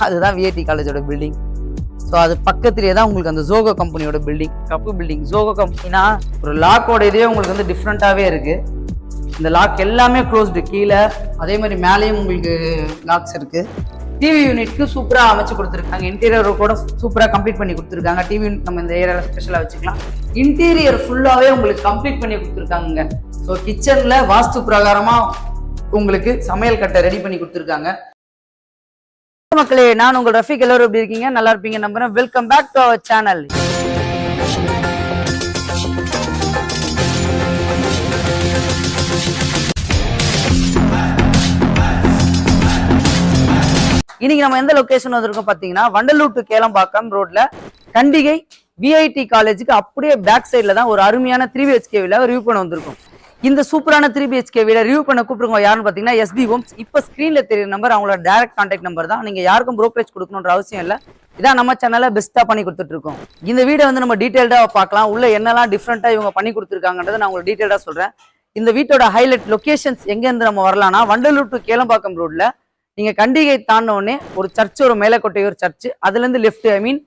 அதுதான் விஐடி காலேஜோட building. So அது பக்கத்துலேயே தான் உங்களுக்கு அந்த ஜோகோ கம்பெனியோட பில்டிங், கப்பு பில்டிங். ஜோகோ கம்பெனினா ஒரு லாக்கோட இதே உங்களுக்கு வந்து டிஃப்ரெண்ட்டாகவே இருக்குது. இந்த லாக் எல்லாமே க்ளோஸ்டு கீழே, அதே மாதிரி மேலேயும் உங்களுக்கு லாக்ஸ் இருக்குது. டிவி யூனிட்க்கு சூப்பராக அமைச்சு கொடுத்துருக்காங்க. இன்டீரியர் கூட சூப்பராக கம்ப்ளீட் பண்ணி கொடுத்துருக்காங்க. டிவி யூனிட் நம்ம இந்த ஏரியாவில் ஸ்பெஷலாக வச்சுக்கலாம். இன்டீரியர் ஃபுல்லாகவே உங்களுக்கு கம்ப்ளீட் பண்ணி கொடுத்துருக்காங்க. ஸோ கிச்சனில் வாஸ்து பிரகாரமாக உங்களுக்கு சமையல் கட்டை ரெடி பண்ணி கொடுத்துருக்காங்க. மக்களே, நான் உங்கள் ரஃபீக். எல்லாரும் எப்படி இருக்கீங்க? நல்லா இருப்பீங்க நம்புறேன். Welcome back to our channel. இன்னைக்கு நம்ம எந்த லொகேஷன் வந்திருக்கோம் பாத்தீங்கன்னா, வண்டலூர் டு கேளம்பாக்கம் ரோட்ல கண்டிகை விஐடி காலேஜுக்கு அப்படியே பேக் சைட்ல தான் ஒரு அருமையான 3BHK வீட ரிவ்யூ பண்ண வந்திருக்கும். இந்த சூப்பரான 3BHK வீட ரிவ்யூ பண்ண கூப்பிடுங்க யாருன்னு பாத்தீங்கன்னா SB ஹோம்ஸ். இப்ப ஸ்கிரீன்ல தெரியுற நம்பர் அவங்களோட டைரக்ட் கான்டாக்ட் நம்பர் தான். நீங்க யாருக்கும் ப்ரோக்கரேஜ் கொடுக்கணுன்ற அவசியம் இல்லை. இதான் நம்ம சேனல்ல பெஸ்டா பண்ணி கொடுத்துட்டு இருக்கோம். இந்த வீடை வந்து நம்ம டீடைல்டா பார்க்கலாம். உள்ள என்னெல்லாம் டிஃப்ரெண்டா இவங்க பண்ணி கொடுத்துருக்காங்கன்றதை நான் உங்களுக்கு டீடைல்டா சொல்றேன். இந்த வீட்டோட ஹைலைட் லொகேஷன்ஸ் எங்க இருந்து நம்ம வரலாம்னா, வண்டலூர் டு கேளம்பாக்கம் ரோட்ல நீங்க கண்டிகை தாண்டோடனே ஒரு சர்ச், ஒரு மேலக்கோட்டை ஒரு சர்ச், அதுல இருந்து லெஃப்ட், ஐ மீன்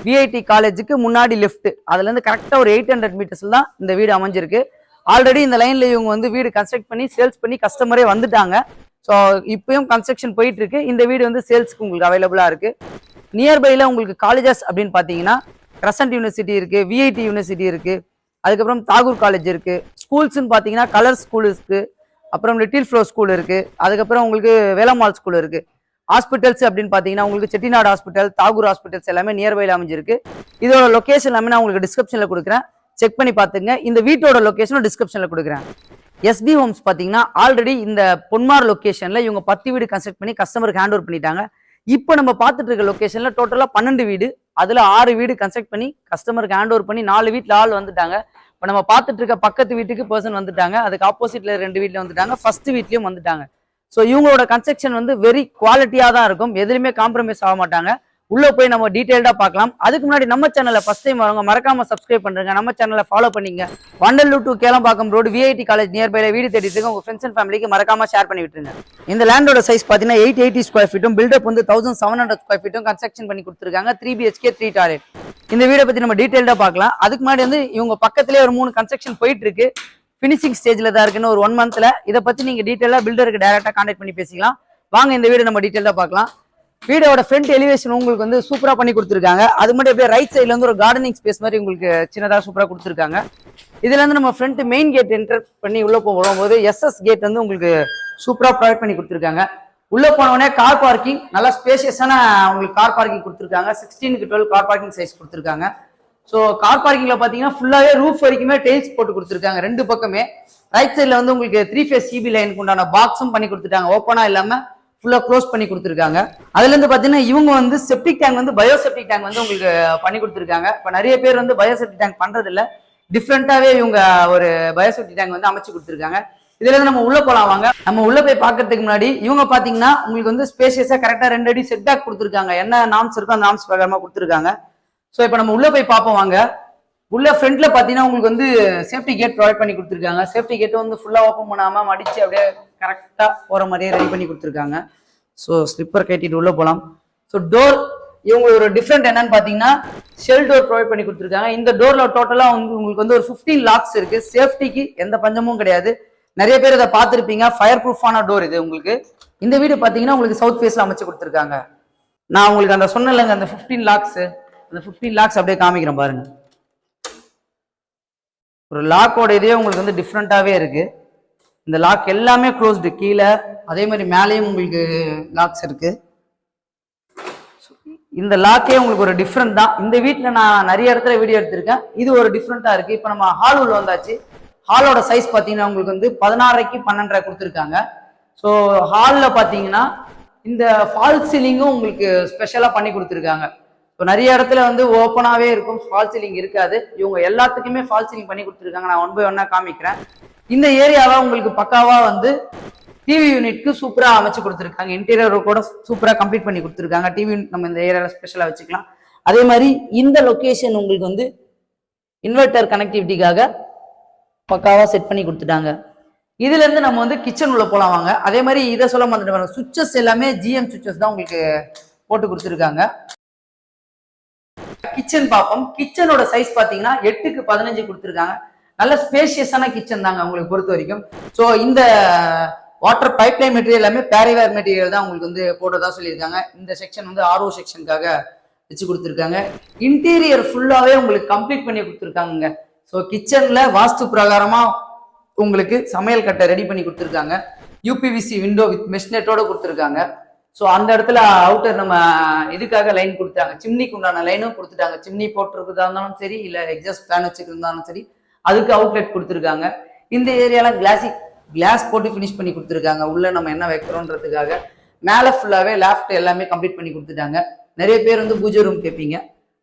விஐடி காலேஜுக்கு முன்னாடி லெஃப்ட், அதுல இருந்து கரெக்டா ஒரு 800 மீட்டர்ஸ்ல தான் இந்த வீடு அமைஞ்சிருக்கு. ஆல்ரெடி இந்த லைன்ல இவங்க வந்து வீடு கன்ஸ்ட்ரக்ட் பண்ணி சேல்ஸ் பண்ணி கஸ்டமரே வந்துட்டாங்க. ஸோ இப்பயும் கன்ஸ்ட்ரக்ஷன் போயிட்டு இருக்கு. இந்த வீடு வந்து சேல்ஸ்க்கு உங்களுக்கு அவைலபிளா இருக்கு. நியர்பைல உங்களுக்கு காலேஜஸ் அப்படின்னு பாத்தீங்கன்னா கிரசன்ட் யூனிவர்சிட்டி இருக்கு, விஐடி யூனிவர்சிட்டி இருக்கு, அதுக்கப்புறம் தாகூர் காலேஜ் இருக்கு. ஸ்கூல்ஸ்ன்னு பாத்தீங்கன்னா கலர் ஸ்கூல் இருக்கு, அப்புறம் லிட்டில் ஃப்ளோ ஸ்கூல் இருக்கு, அதுக்கப்புறம் உங்களுக்கு வேலம்மாள் ஸ்கூல் இருக்கு. ஹாஸ்பிட்டல்ஸ் அப்படின்னு பாத்தீங்கன்னா உங்களுக்கு செட்டிநாடு ஹாஸ்பிட்டல், தாகூர் ஹாஸ்பிட்டல்ஸ் எல்லாமே நியர்பைல அமைஞ்சிருக்கு. இதோட லொகேஷன் எல்லாமே நான் உங்களுக்கு டிஸ்கிரிப்ஷன்ல கொடுக்குறேன், செக் பண்ணி பாத்துங்க. இந்த வீட்டோட லொகேஷனும் டிஸ்கிரிப்ஷன்ல கொடுக்குறேன். SB ஹோம்ஸ் பாத்தீங்கன்னா ஆல்ரெடி இந்த பொன்மார் லொகேஷன்ல இவங்க 10 வீடு கன்ஸ்ட்ரக்ட் பண்ணி கஸ்டமருக்கு ஹேண்ட் ஓவர் பண்ணிட்டாங்க. இப்போ நம்ம பார்த்துட்டு இருக்க லொகேஷன்ல டோட்டலா 12 வீடு, அதுல 6 வீடு கன்ஸ்ட்ரக்ட் பண்ணி கஸ்டமருக்கு ஹேண்ட் ஓவர் பண்ணி 4 வீட்டுல ஆள் வந்துட்டாங்க. இப்போ நம்ம பார்த்துட்டு இருக்க பக்கத்து வீட்டுக்கு பர்சன் வந்துட்டாங்க, அதுக்கு ஆப்போசிட்ல 2 வீட்டுல வந்துட்டாங்க, ஃபர்ஸ்ட் வீட்லயும் வந்துட்டாங்க. ஸோ இவங்களோட கன்ஸ்ட்ரக்ஷன் வந்து வெரி குவாலிட்டியா தான் இருக்கும், எதுலையுமே காம்ப்ரமைஸ் ஆக மாட்டாங்க. உள்ள போய் நம்ம டீடைல்டா பார்க்கலாம். அதுக்கு முன்னாடி நம்ம சேனலை ஃபர்ஸ்ட் டைம் வரவங்க மறக்காம சப்ஸ்கிரைப் பண்றீங்க, நம்ம சேனலை ஃபாலோ பண்ணீங்க. Vandalur to Kelambakkam road VIT college நியர்பைல வீடு தேடிட்டு இருக்க உங்க ஃப்ரெண்ட்ஸ் அண்ட் ஃபேமிலிக்கு மறக்காம ஷேர் பண்ணி விட்டுருங்க. இந்த லேண்டோட சைஸ் பாத்தீங்கன்னா 880 ஸ்கொயர் ஃபீட்டும், பில்டப் வந்து 1700 ஸ்கொயர் ஃபீட்டும் கன்ஸ்ட்ரக்ஷன் பண்ணி கொடுத்துருக்காங்க. 3BHK 3 toilet. இந்த வீடை பத்தி நம்ம டீடைல்டா பார்க்கலாம். அதுக்கு முன்னாடி வந்து இவங்க பக்கத்திலே ஒரு 3 கன்ஸ்ட்ரக்ஷன் போயிட்டு இருக்கு, பினிஷிங் ஸ்டேஜ்ல தான் இருக்குன்னு ஒரு 1 மந்த்ல. இதை பத்தி நீங்க டீடைலா பில்டருக்கு டைரக்டா கான்டாக்ட் பண்ணி பேசிக்கலாம். வாங்க இந்த வீடு நம்ம டீடைலா பார்க்கலாம். வீடோட ஃப்ரண்ட் எலிவேஷன் உங்களுக்கு வந்து சூப்பரா பண்ணி கொடுத்துருக்காங்க. அது மட்டும் அப்படியே ரைட் சைட்ல இருந்து ஒரு கார்டனிங் ஸ்பேஸ் மாதிரி உங்களுக்கு சின்னதா சூப்பரா கொடுத்துருக்காங்க. இதுல இருந்து நம்ம ஃப்ரண்ட் மெயின் கேட் என்டர் பண்ணி உள்ள போகும்போது SS கேட் வந்து உங்களுக்கு சூப்பரா ப்ரொவைட் பண்ணி கொடுத்துருக்காங்க. உள்ள போனவொடனே கார் பார்க்கிங், நல்லா ஸ்பேஷியஸான உங்களுக்கு கார் பார்க்கிங் கொடுத்துருக்காங்க. 16x12 கார் பார்க்கிங் சைஸ் கொடுத்துருக்காங்க. ஸோ கார் பார்க்கிங்ல பாத்தீங்கன்னா ஃபுல்லாவே ரூஃப் வரைக்குமே டைல்ஸ் போட்டு கொடுத்துருக்காங்க 2 பக்கமே. ரைட் சைட்ல வந்து உங்களுக்கு 3 phase CB லைனுக்கு உண்டான பாக்ஸும் பண்ணி கொடுத்துட்டாங்க, ஓப்பனா இல்லாம ஃபுல்லா க்ளோஸ் பண்ணி கொடுத்துருக்காங்க. அதுல இருந்து பாத்தீங்கன்னா இவங்க வந்து செப்டிக் டேங்க் வந்து பயோசெப்டிக் டேங்க் வந்து உங்களுக்கு பண்ணி கொடுத்துருக்காங்க. இப்ப நிறைய பேர் வந்து பயோசெப்டிக் டேங்க் பண்றது இல்ல, டிஃப்ரெண்டாவே இவங்க ஒரு பயோசெப்டிக் டேங்க் வந்து அமைச்சு கொடுத்துருக்காங்க. இதுல இருந்து நம்ம உள்ள போலாம் வாங்க. நம்ம உள்ள போய் பாக்குறதுக்கு முன்னாடி இவங்க பாத்தீங்கன்னா உங்களுக்கு வந்து ஸ்பேஷியஸா கரெக்டா 2 அடி செட் பேக் கொடுத்துருக்காங்க. என்ன நாம்ஸ் இருக்கோ அந்த நாம்ஸ் பிரகாரமா கொடுத்துருக்காங்க. ஸோ இப்போ நம்ம உள்ள போய் பார்ப்போம் வாங்க. உள்ள ஃப்ரண்ட்ல பாத்தீங்கன்னா உங்களுக்கு வந்து சேஃப்டி கேட் ப்ரொவைட் பண்ணி கொடுத்துருக்காங்க. சேஃப்டி கேட் வந்து ஃபுல்லா ஓப்பன் பண்ணாம மடிச்சு அப்படியே கரெக்டா போற மாதிரியே ரெடி பண்ணி கொடுத்துருக்காங்க. ஸோ ஸ்லிப்பர் கட்டிட்டு உள்ள போலாம். ஸோ டோர் இவங்க ஒரு டிஃப்ரெண்ட் என்னன்னு பாத்தீங்கன்னா ஷெல் டோர் ப்ரொவைட் பண்ணி கொடுத்துருக்காங்க. இந்த டோர்ல டோட்டலா உங்களுக்கு வந்து ஒரு 15 லாக்ஸ் இருக்கு. சேஃப்டிக்கு எந்த பஞ்சமும் கிடையாது. நிறைய பேர் இதை பார்த்துருப்பீங்க, ஃபயர் ப்ரூஃபான டோர் இது உங்களுக்கு. இந்த வீடு பாத்தீங்கன்னா உங்களுக்கு சவுத் ஃபேஸ்ல அமைச்சு கொடுத்துருக்காங்க. நான் உங்களுக்கு அந்த சொன்னேன்லங்க அந்த 15 லாக்ஸ், அந்த 15 லாக்ஸ் அப்படியே காமிக்கிறேன் பாருங்க. ஒரு லாக்கோட இதே உங்களுக்கு வந்து டிஃப்ரெண்டாவே இருக்கு. இந்த லாக் எல்லாமே க்ளோஸ்டு கீழே, அதே மாதிரி மேலேயும் உங்களுக்கு லாக்ஸ் இருக்கு. இந்த லாக்கே உங்களுக்கு ஒரு டிஃப்ரெண்ட் தான். இந்த வீட்டில் நான் நிறைய இடத்துல வீடியோ எடுத்திருக்கேன், இது ஒரு டிஃப்ரெண்டா இருக்கு. இப்போ நம்ம ஹால் உள்ள வந்தாச்சு. ஹாலோட சைஸ் பார்த்தீங்கன்னா உங்களுக்கு வந்து 16க்கு 12 கொடுத்துருக்காங்க. ஸோ ஹாலில் பார்த்தீங்கன்னா இந்த ஃபால் சீலிங்கும் உங்களுக்கு ஸ்பெஷலாக பண்ணி கொடுத்துருக்காங்க. இப்போ நிறைய இடத்துல வந்து ஓப்பனாகவே இருக்கும், ஃபால் சீலிங் இருக்காது. இவங்க எல்லாத்துக்குமே ஃபால் சீலிங் பண்ணி கொடுத்துருக்காங்க. நான் 1 by 1 காமிக்கிறேன். இந்த ஏரியாவை உங்களுக்கு பக்காவா வந்து டிவி யூனிட்க்கு சூப்பரா அமைச்சு கொடுத்துருக்காங்க. இன்டீரியர் கூட சூப்பரா கம்ப்ளீட் பண்ணி கொடுத்துருக்காங்க. டிவி யூனிட் நம்ம இந்த ஏரியாவில் ஸ்பெஷலா வச்சுக்கலாம். அதே மாதிரி இந்த லொகேஷன் உங்களுக்கு வந்து இன்வெர்டர் கனெக்டிவிட்டிக்காக பக்காவா செட் பண்ணி கொடுத்துட்டாங்க. இதுல இருந்து நம்ம வந்து கிச்சன் உள்ள போலாம் வாங்க. அதே மாதிரி இதை சொல்ல மாட்டேன், சுவிச்சஸ் எல்லாமே GM சுவிச்சஸ் தான் உங்களுக்கு போட்டு கொடுத்துருக்காங்க. கிச்சன் பார்ப்போம். கிச்சனோட சைஸ் பாத்தீங்கன்னா 8க்கு 15 கொடுத்துருக்காங்க. நல்ல ஸ்பேஷியஸான கிச்சன் தாங்க உங்களுக்கு பொறுத்த வரைக்கும். ஸோ இந்த வாட்டர் பைப்லைன் மெட்டீரியல் எல்லாமே பேரிவேர் மெட்டீரியல் தான் உங்களுக்கு வந்து போட்டதா சொல்லியிருக்காங்க. இந்த செக்ஷன் வந்து ஆர்ஓ செக்ஷனுக்காக வச்சு கொடுத்துருக்காங்க. இன்டீரியர் ஃபுல்லாவே உங்களுக்கு கம்ப்ளீட் பண்ணி கொடுத்துருக்காங்க. ஸோ கிச்சன்ல வாஸ்து பிரகாரமா உங்களுக்கு சமையல் கட்டை ரெடி பண்ணி கொடுத்துருக்காங்க. யூபிவிசி விண்டோ வித் மெஷ்நெட்டோட கொடுத்துருக்காங்க. ஸோ அந்த இடத்துல அவுட்டர் நம்ம இதுக்காக லைன் கொடுத்தாங்க, சிம்னிக்கு உண்டான லைனும் கொடுத்துட்டாங்க. சிம்னி போட்டிருக்கிறதா இருந்தாலும் சரி, இல்லை எக்ஸாஸ்ட் ஃபேன் வச்சுருந்தாலும் சரி, அதுக்கு அவுட்லெட் கொடுத்துருக்காங்க. இந்த ஏரியாலாம் கிளாஸ் போட்டு ஃபினிஷ் பண்ணி கொடுத்துருக்காங்க. உள்ள நம்ம என்ன வைக்கிறோன்றதுக்காக. மேலே ஃபுல்லாகவே லேஃப்ட் எல்லாமே கம்ப்ளீட் பண்ணி கொடுத்துட்டாங்க. நிறைய பேர் வந்து பூஜை ரூம் கேட்பீங்க,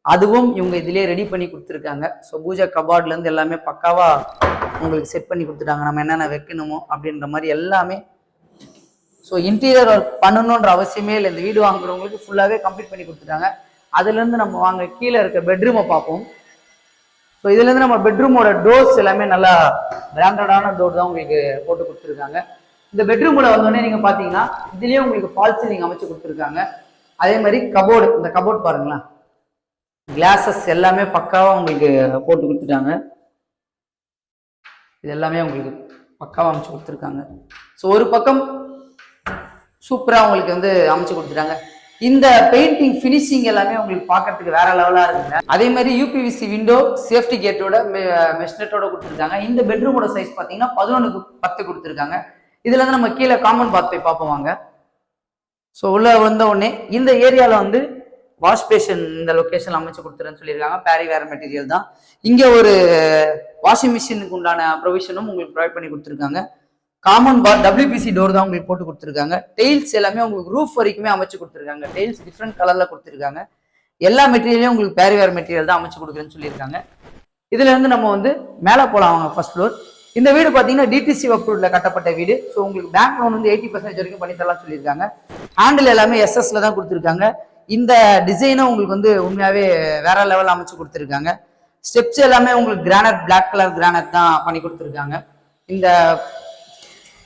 அதுவும் இவங்க இதுலேயே ரெடி பண்ணி கொடுத்துருக்காங்க. ஸோ பூஜை கபார்ட்லேருந்து எல்லாமே பக்காவா உங்களுக்கு செட் பண்ணி கொடுத்துட்டாங்க, நம்ம என்னென்ன வைக்கணுமோ அப்படின்ற மாதிரி எல்லாமே. ஸோ இன்டீரியர் ஒர்க் பண்ணணுன்ற அவசியமே இல்லை. இந்த வீடு வாங்குறவங்களுக்கு ஃபுல்லாகவே கம்ப்ளீட் பண்ணி கொடுத்துட்டாங்க. அதுலேருந்து நம்ம வாங்க கீழே இருக்க பெட்ரூமை பார்ப்போம். ஸோ இதுலேருந்து நம்ம பெட்ரூமோட டோர்ஸ் எல்லாமே நல்லா பிராண்டடான டோர் தான் உங்களுக்கு போட்டு கொடுத்துருக்காங்க. இந்த பெட்ரூமில் வந்தோடனே நீங்கள் பார்த்தீங்கன்னா இதுலேயே உங்களுக்கு ஃபால் சீலிங் அமைச்சு கொடுத்துருக்காங்க. அதே மாதிரி கபோர்டு, இந்த கபோர்ட் பாருங்களேன், கிளாஸஸ் எல்லாமே பக்காவாக உங்களுக்கு போட்டு கொடுத்துட்டாங்க. இது எல்லாமே உங்களுக்கு பக்காவாக அமைச்சு கொடுத்துருக்காங்க. ஸோ ஒரு பக்கம் சூப்பராக உங்களுக்கு வந்து அமைச்சு கொடுத்துட்டாங்க. இந்த பெயிண்டிங் ஃபினிஷிங் எல்லாமே உங்களுக்கு பார்க்கறதுக்கு வேற லெவலாக இருக்குங்க. அதே மாதிரி யூபிவிசி விண்டோ சேஃப்டி கேட்டோட மெஷ்நெட்டோட கொடுத்துருக்காங்க. இந்த பெட்ரூமோட சைஸ் பார்த்தீங்கன்னா 11க்கு 10 கொடுத்துருக்காங்க. இதுல இருந்து நம்ம கீழே காமன் பாத் போய் பார்ப்போம் வாங்க. ஸோ உள்ள வந்த உடனே இந்த ஏரியாவில் வந்து வாஷ் பேஷன் இந்த லொக்கேஷன் அமைச்சு கொடுத்துருன்னு சொல்லியிருக்காங்க. பேரிவேர் மெட்டீரியல் தான். இங்கே ஒரு வாஷிங் மிஷினுக்கு உண்டான ப்ரொவிஷனும் உங்களுக்கு ப்ரொவைட் பண்ணி கொடுத்துருக்காங்க. காமன் பார் WPC டோர் தான் உங்களுக்கு போட்டு கொடுத்துருக்காங்க. டெயில்ஸ் எல்லாமே உங்களுக்கு ரூஃப் வரைக்குமே அமைச்சு கொடுத்துருக்காங்க. டெயில்ஸ் டிஃப்ரெண்ட் கலர்ல கொடுத்துருக்காங்க. எல்லா மெட்டீரியலையும் உங்களுக்கு பேரிவேர் மெட்டீரியல் தான் அமைச்சு கொடுக்குறேன்னு சொல்லியிருக்காங்க. இதுல இருந்து நம்ம வந்து மேலே போலாம் வாங்க. First floor. இந்த வீடு பார்த்தீங்கன்னா டிடிசி அப்ரூவ்ல கட்டப்பட்ட வீடு. ஸோ உங்களுக்கு பேங்க் லோன் வந்து 80% வரைக்கும் பண்ணி தரலாம் சொல்லியிருக்காங்க. ஹேண்டில் எல்லாமே SSல தான் கொடுத்துருக்காங்க. இந்த டிசைனும் உங்களுக்கு வந்து உண்மையாவே வேற லெவல் அமைச்சு கொடுத்துருக்காங்க. ஸ்டெப்ஸ் எல்லாமே உங்களுக்கு கிரானைட், பிளாக் கலர் கிரானைட் தான் பண்ணி கொடுத்துருக்காங்க. இந்த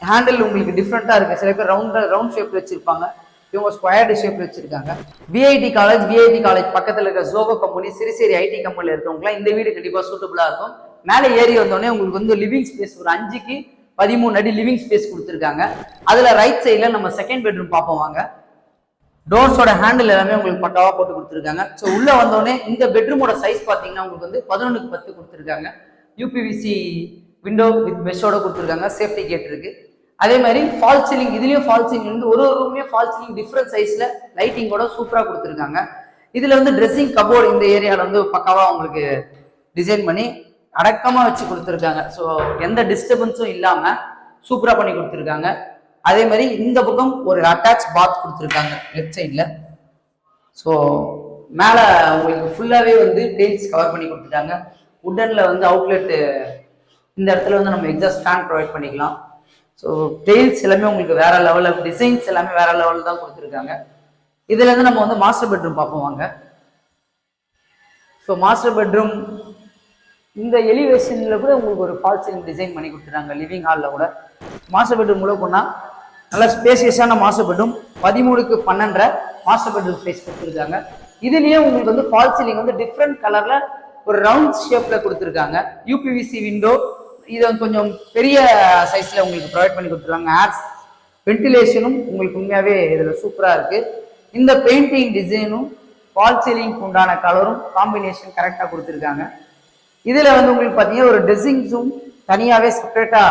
ஹேண்டில் உங்களுக்கு டிஃப்ரெண்டா இருக்கு. சில பேர் ரவுண்ட் ஷேப்ல வச்சிருப்பாங்க, இவங்க ஸ்கொயர்டு ஷேப்ல வச்சிருக்காங்க. விஐடி காலேஜ் பக்கத்துல இருக்க ஜோகோ கம்பெனி, சிறுசேரி ஐடி கம்பெனில இருக்கவங்களாம் இந்த வீடு கண்டிப்பா சூட்டபிளா இருக்கும். மேலே ஏறி வந்தோடனே உங்களுக்கு வந்து லிவிங் ஸ்பேஸ் ஒரு 5க்கு 13 அடி லிவிங் ஸ்பேஸ் கொடுத்துருக்காங்க. அதுல ரைட் சைட்ல நம்ம செகண்ட் பெட்ரூம் பார்ப்போம் வாங்க. டோர்ஸோட ஹேண்டில் எல்லாமே உங்களுக்கு பக்காவா போட்டு கொடுத்துருக்காங்க. ஸோ உள்ள வந்தோடனே இந்த பெட்ரூமோட சைஸ் பார்த்தீங்கன்னா உங்களுக்கு வந்து 11க்கு 10 கொடுத்துருக்காங்க. யூபிவிசி விண்டோ வித் மெஷ்ஷோட கொடுத்துருக்காங்க. சேஃப்டி கேட் இருக்கு. அதே மாதிரி ஃபால் சீலிங், இதுலயும் ஃபால் சீலிங் வந்து ஒரு ரூம்லயும் ஃபால் சீலிங் டிஃப்ரெண்ட் சைஸ்ல லைட்டிங்கோட சூப்பரா கொடுத்துருக்காங்க. இதுல வந்து ட்ரெஸ்ஸிங் கபோர்டு இந்த ஏரியால வந்து பக்காவா உங்களுக்கு டிசைன் பண்ணி அடக்கமா வச்சு கொடுத்துருக்காங்க. ஸோ எந்த டிஸ்டர்பன்ஸும் இல்லாம சூப்பரா பண்ணி கொடுத்துருக்காங்க. அதே மாதிரி இந்த பக்கம் ஒரு அட்டாச் பாத் கொடுத்துருக்காங்க லெஃப்ட் சைட்ல. ஸோ மேலே உங்களுக்கு ஃபுல்லாவே வந்து டெயில்ஸ் கவர் பண்ணி கொடுத்துட்டாங்க. உட்டன்ல வந்து அவுட்லெட் இந்த இடத்துல வந்து நம்ம எக்ஸாஸ்ட் ஃபேன் ப்ரொவைட் பண்ணிக்கலாம். ஸோ டெயில்ஸ் எல்லாமே உங்களுக்கு வேற லெவலில், டிசைன்ஸ் எல்லாமே வேற லெவலில் தான் கொடுத்துருக்காங்க. இதுல இருந்து நம்ம வந்து மாஸ்டர் பெட்ரூம் பார்ப்போம் வாங்க. ஸோ மாஸ்டர் பெட்ரூம் இந்த எலிவேஷன்ல கூட உங்களுக்கு ஒரு ஃபால் சீலிங் டிசைன் பண்ணி கொடுத்துருக்காங்க. லிவிங் ஹாலில் கூட மாஸ்டர் பெட்ரூம் உள்ள போனா நல்ல ஸ்பேசியஸான மாஸ்டர் பெட்ரூம். 13க்கு 12 மாஸ்டர் பெட்ரூம் ஸ்பேஸ் கொடுத்துருக்காங்க. இதுலயே உங்களுக்கு வந்து ஃபால் சீலிங் வந்து டிஃப்ரெண்ட் கலர்ல ஒரு ரவுண்ட் ஷேப்ல கொடுத்துருக்காங்க. யூபிவிசி விண்டோ இது கொஞ்சம் பெரிய சைஸ்ல உங்களுக்கு ப்ரொவைட் பண்ணி கொடுத்துருக்காங்க. ஏர் வென்டிலேஷனும் உங்களுக்கு உண்மையாவே இதுல சூப்பரா இருக்கு. இந்த பெயிண்டிங் டிசைனும் ஃபால் சீலிங் உண்டான கலரும் காம்பினேஷன் கரெக்டா கொடுத்துருக்காங்க. இதுல வந்து உங்களுக்கு பாத்தீங்கன்னா ஒரு ட்ரெஸ்ஸிங்ஸும் தனியாவே செப்பரேட்டா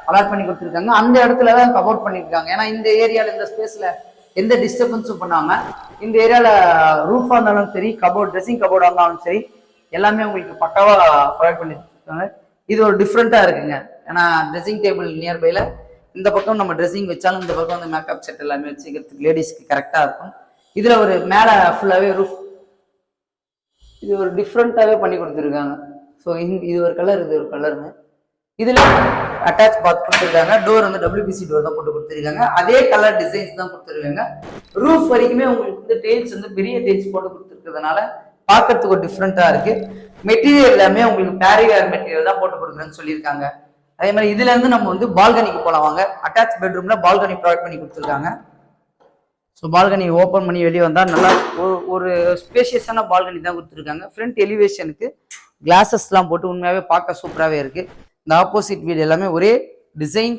அலாட் பண்ணி கொடுத்துருக்காங்க. அந்த இடத்துல தான் கவர் பண்ணிருக்காங்க. ஏன்னா இந்த ஏரியால இந்த ஸ்பேஸ்ல எந்த டிஸ்டர்பன்ஸும் பண்ணாம இந்த ஏரியால ரூஃபா இருந்தாலும் சரி, கபோர்ட் ட்ரெஸ்ஸிங் கபோர்டா இருந்தாலும் சரி, எல்லாமே உங்களுக்கு பக்காவா ப்ரொவைட் பண்ணிருக்காங்க. இது ஒரு டிஃப்ரெண்டா இருக்குங்க. ஏன்னா ட்ரெஸ்ஸிங் டேபிள் நியர்பைல இந்த பக்கம் நம்ம ட்ரெஸ்ஸிங் வச்சாலும் இந்த பக்கம் வந்து மேக்கப் செட் எல்லாமே வச்சுக்கிறதுக்கு லேடிஸ்க்கு கரெக்டா இருக்கும். இதுல ஒரு மேல ஃபுல்லாவே ரூஃப் இது ஒரு டிஃப்ரெண்டாவே பண்ணி கொடுத்துருக்காங்க. ஸோ இது ஒரு கலர், இது ஒரு கலருங்க. இதுல அட்டாச் பாத் கொடுத்துருக்காங்க. டோர் வந்து WPC டோர் தான் போட்டு கொடுத்துருக்காங்க. அதே கலர் டிசைன்ஸ் தான் கொடுத்துருக்காங்க. ரூஃப் வரைக்குமே உங்களுக்கு வந்து டெயில்ஸ் வந்து பெரிய டெயில்ஸ் போட்டு கொடுத்துருக்கிறதுனால பார்க்கறதுக்கு ஒரு டிஃப்ரெண்டா இருக்கு. மெட்டீரியல் எல்லாமே உங்களுக்கு பேரிவேர் மெட்டீரியல் தான் போட்டு கொடுக்குறேன்னு சொல்லியிருக்காங்க. அதே மாதிரி இதுல இருந்து நம்ம வந்து பால்கனிக்கு போலாம் வாங்க. அட்டாச் பெட்ரூம்ல பால்கனி ப்ரொவைட் பண்ணி கொடுத்துருக்காங்க. ஸோ பால்கனி ஓப்பன் பண்ணி வெளியே வந்தால் நல்லா ஒரு ஸ்பேஷியஸான பால்கனி தான் கொடுத்துருக்காங்க. ஃப்ரண்ட் எலிவேஷனுக்கு கிளாஸஸ்லாம் போட்டு உண்மையாகவே பார்க்க சூப்பராகவே இருக்குது. இந்த ஆப்போசிட் வீடு எல்லாமே ஒரே டிசைன்,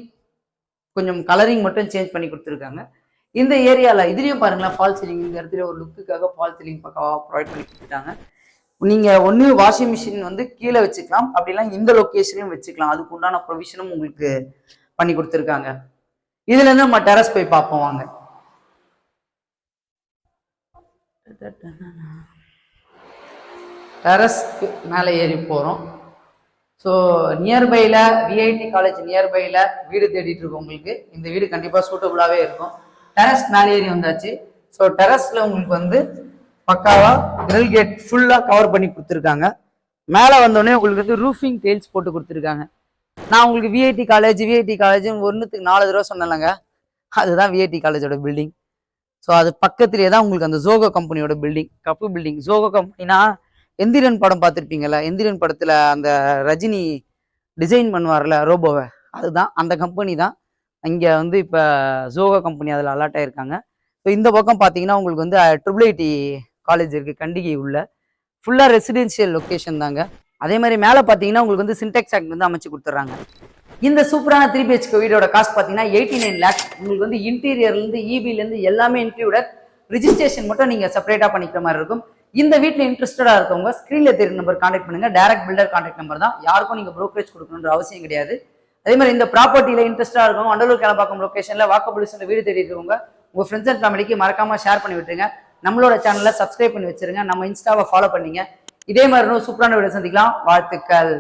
கொஞ்சம் கலரிங் மட்டும் சேஞ்ச் பண்ணி கொடுத்துருக்காங்க. இந்த ஏரியாவில் இதுலேயும் பாருங்களேன், ஃபால் சீலிங் இந்த இடத்துல ஒரு லுக்குக்காக ஃபால் சீலிங் பக்காவாக ப்ரொவைட் பண்ணி கொடுத்துட்டாங்க. நீங்கள் ஒன்று வாஷிங் மிஷின் வந்து கீழே வச்சுக்கலாம், அப்படிலாம் இந்த லொக்கேஷன்லையும் வச்சுக்கலாம். அதுக்கு உண்டான ப்ரொவிஷனும் உங்களுக்கு பண்ணி கொடுத்துருக்காங்க. இதுலேருந்து நம்ம டெரஸ் போய் பார்ப்போம் வாங்க. டெரஸ்க்கு மேலே ஏறி போகிறோம். ஸோ நியர்பையில் விஐடி காலேஜ் நியர்பையில் வீடு தேடிட்டு இருக்கவங்களுக்கு இந்த வீடு கண்டிப்பாக சூட்டபுளாகவே இருக்கும். டெரஸ் மேலே ஏறி வந்தாச்சு. ஸோ டெரஸில் உங்களுக்கு வந்து பக்காவாக கிரில் கேட் ஃபுல்லாக கவர் பண்ணி கொடுத்துருக்காங்க. மேலே வந்தோடனே உங்களுக்கு வந்து ரூஃபிங் டைல்ஸ் போட்டு கொடுத்துருக்காங்க. நான் உங்களுக்கு விஐடி காலேஜ் ஒன்றுத்துக்கு 4 தடவை சொன்னேன்லங்க, அதுதான் விஐடி காலேஜோட பில்டிங். ஸோ அது பக்கத்துலேயே தான் உங்களுக்கு அந்த ஜோகோ கம்பெனியோட பில்டிங், கப்பு பில்டிங். ஜோகோ கம்பெனினா எந்திரன் படம் பார்த்துருப்பீங்கல்ல, எந்திரன் படத்தில் அந்த ரஜினி டிசைன் பண்ணுவார்ல ரோபோவை, அதுதான் அந்த கம்பெனி தான். இங்கே வந்து இப்போ ஜோகோ கம்பெனி அதில் அலாட் ஆகிருக்காங்க. ஸோ இந்த பக்கம் பார்த்தீங்கன்னா உங்களுக்கு வந்து IIIT காலேஜ் இருக்குது கண்டிகை உள்ள. ஃபுல்லாக ரெசிடென்ஷியல் லொக்கேஷன் தாங்க. அதே மாதிரி மேலே பார்த்தீங்கன்னா உங்களுக்கு வந்து சின்டெக்ஸ் ஆக்ட் வந்து அமைச்சு கொடுத்துட்றாங்க. இந்த சூப்பரான 3 BHK வீடோட காஸ்ட் பார்த்தீங்கன்னா 89 lakhs. உங்களுக்கு வந்து இன்டீரியர்லேருந்து இபிலேருந்து எல்லாமே இன்க்ளூடட். ரிஜிஸ்ட்ரேஷன் மட்டும் நீங்கள் செப்பரேட்டாக பண்ணிக்கிற மாதிரி இருக்கும். இந்த வீட்டில் இன்ட்ரெஸ்டடாக இருக்கவங்க ஸ்க்ரீனில் தெரியும் நம்பர் கான்டாக்ட் பண்ணுங்கள். டைரக்ட் பில்டர் கான்டாக்ட் நம்பர் தான், யாருக்கும் நீங்கள் ப்ரோக்கரேஜ் கொடுக்கணுன்ற அவசியம் கிடையாது. அதே மாதிரி இந்த ப்ராப்பர்ட்டியில் இன்ட்ரெஸ்டாக இருக்கும் வண்டலூர் கேளம்பாக்கம் லொக்கேஷனில் வாக்கபிள்ஸ் வீடு தேடி இருக்கவங்க உங்கள் ஃப்ரெண்ட்ஸ் அண்ட் ஃபேமிலிக்கு மறக்காமல் ஷேர் பண்ணி விட்டுருங்க. நம்மளோட சேனலை சப்ஸ்கிரைப் பண்ணி வச்சிருங்க. நம்ம இன்ஸ்டாவை ஃபாலோ பண்ணிங்க. இதே மாதிரி சூப்பரான வீடியோ சந்திக்கலாம். வாழ்த்துக்கள்.